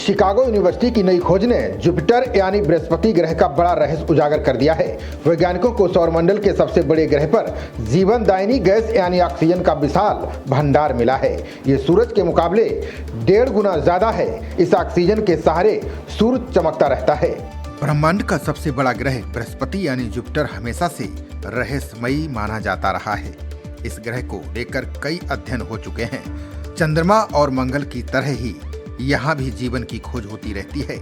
Chicago university की नई खोज ने जुपिटर यानी बृहस्पति ग्रह का बड़ा रहस्य उजागर कर दिया है। वैज्ञानिकों को सौरमंडल के सबसे बड़े ग्रह पर जीवनदायिनी गैस यानी ऑक्सीजन का विशाल भंडार मिला है। ये सूरज के मुकाबले 1.5 गुना ज्यादा है। इस ऑक्सीजन के सहारे सूरज चमकता रहता है। ब्रह्मांड का सबसे बड़ा ग्रह बृहस्पति यानी जुपिटर हमेशा से रहस्यमयी माना जाता रहा है। इस ग्रह को लेकर कई अध्ययन हो चुके हैं। चंद्रमा और मंगल की तरह ही यहाँ भी जीवन की खोज होती रहती है।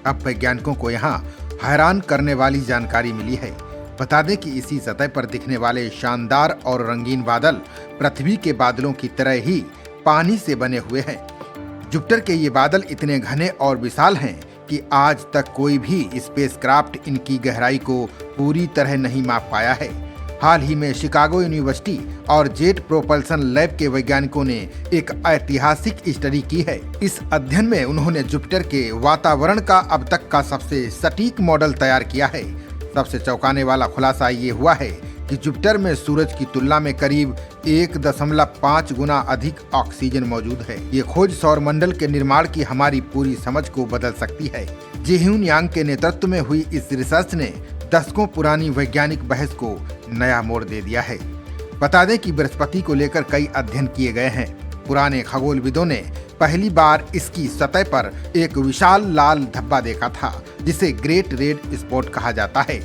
अब वैज्ञानिकों को यहाँ हैरान करने वाली जानकारी मिली है। बता दें कि इसी सतह पर दिखने वाले शानदार और रंगीन बादल पृथ्वी के बादलों की तरह ही पानी से बने हुए हैं। जुपिटर के ये बादल इतने घने और विशाल हैं कि आज तक कोई भी स्पेसक्राफ्ट इनकी गहराई को पूरी तरह नहीं माप पाया है। हाल ही में शिकागो यूनिवर्सिटी और जेट प्रोपल्सन लैब के वैज्ञानिकों ने एक ऐतिहासिक स्टडी की है। इस अध्ययन में उन्होंने जुपिटर के वातावरण का अब तक का सबसे सटीक मॉडल तैयार किया है। सबसे चौंकाने वाला खुलासा ये हुआ है कि जुपिटर में सूरज की तुलना में करीब 1.5 गुना अधिक ऑक्सीजन मौजूद है। ये खोज सौरमंडल के निर्माण की हमारी पूरी समझ को बदल सकती है। जी-ह्यून यांग के नेतृत्व में हुई इस रिसर्च ने दशकों पुरानी वैज्ञानिक बहस को नया मोड़ दे दिया है। बता दें कि बृहस्पति को लेकर कई अध्ययन किए गए हैं। पुराने खगोलविदों ने पहली बार इसकी सतह पर एक विशाल लाल धब्बा देखा था, जिसे ग्रेट रेड स्पॉट कहा जाता है।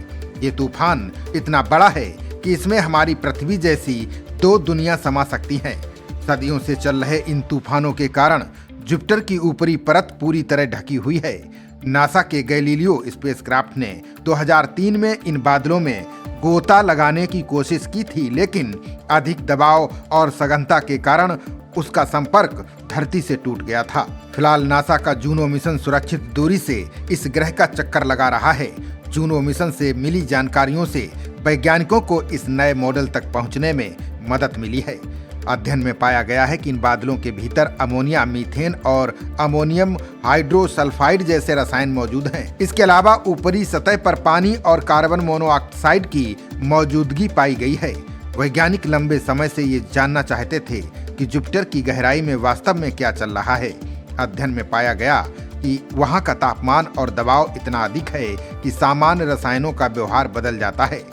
ये तूफान इतना बड़ा है कि इसमें हमारी पृथ्वी जैसी 2 दुनिया समा सकती हैं। सदियों से चल रहे इन तूफानों के कारण जुपिटर की ऊपरी परत पूरी तरह ढकी हुई है। नासा के गैलीलियो स्पेसक्राफ्ट ने 2003 में इन बादलों में गोता लगाने की कोशिश की थी, लेकिन अधिक दबाव और सघनता के कारण उसका संपर्क धरती से टूट गया था। फिलहाल नासा का जूनो मिशन सुरक्षित दूरी से इस ग्रह का चक्कर लगा रहा है। जूनो मिशन से मिली जानकारियों से वैज्ञानिकों को इस नए मॉडल तक पहुंचने में मदद मिली है। अध्ययन में पाया गया है कि इन बादलों के भीतर अमोनिया, मीथेन और अमोनियम हाइड्रोसल्फाइड जैसे रसायन मौजूद हैं। इसके अलावा ऊपरी सतह पर पानी और कार्बन मोनोऑक्साइड की मौजूदगी पाई गई है। वैज्ञानिक लंबे समय से ये जानना चाहते थे कि जुपिटर की गहराई में वास्तव में क्या चल रहा है। अध्ययन में पाया गया कि वहाँ का तापमान और दबाव इतना अधिक है कि सामान्य रसायनों का व्यवहार बदल जाता है।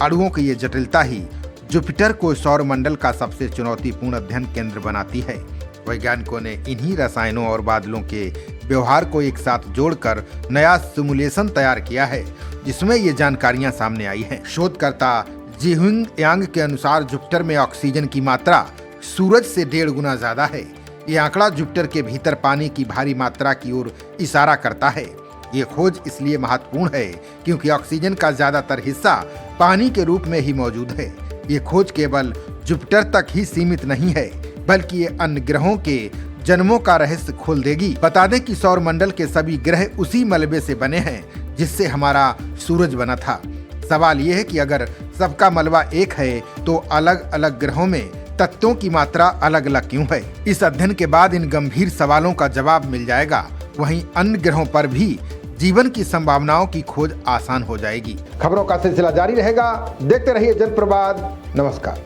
अणुओं की ये जटिलता ही जुपिटर को सौरमंडल का सबसे चुनौतीपूर्ण अध्ययन केंद्र बनाती है। वैज्ञानिकों ने इन्हीं रसायनों और बादलों के व्यवहार को एक साथ जोड़कर नया सिमुलेशन तैयार किया है, जिसमें ये जानकारियां सामने आई हैं। शोधकर्ता जी-ह्यून यांग के अनुसार जुपिटर में ऑक्सीजन की मात्रा सूरज से 1.5 गुना ज्यादा है। ये आंकड़ा जुपिटर के भीतर पानी की भारी मात्रा की ओर इशारा करता है। ये खोज इसलिए महत्वपूर्ण है क्योंकि ऑक्सीजन का ज्यादातर हिस्सा पानी के रूप में ही मौजूद है। ये खोज केवल जुपिटर तक ही सीमित नहीं है, बल्कि ये अन्य ग्रहों के जन्मों का रहस्य खोल देगी। बता दें कि सौरमंडल के सभी ग्रह उसी मलबे से बने हैं जिससे हमारा सूरज बना था। सवाल ये है कि अगर सबका मलबा एक है तो अलग अलग ग्रहों में तत्वों की मात्रा अलग अलग क्यों है? इस अध्ययन के बाद इन गंभीर सवालों का जवाब मिल जाएगा। वहीं अन्य ग्रहों पर भी जीवन की संभावनाओं की खोज आसान हो जाएगी। खबरों का सिलसिला जारी रहेगा। देखते रहिए जनप्रवाद। नमस्कार।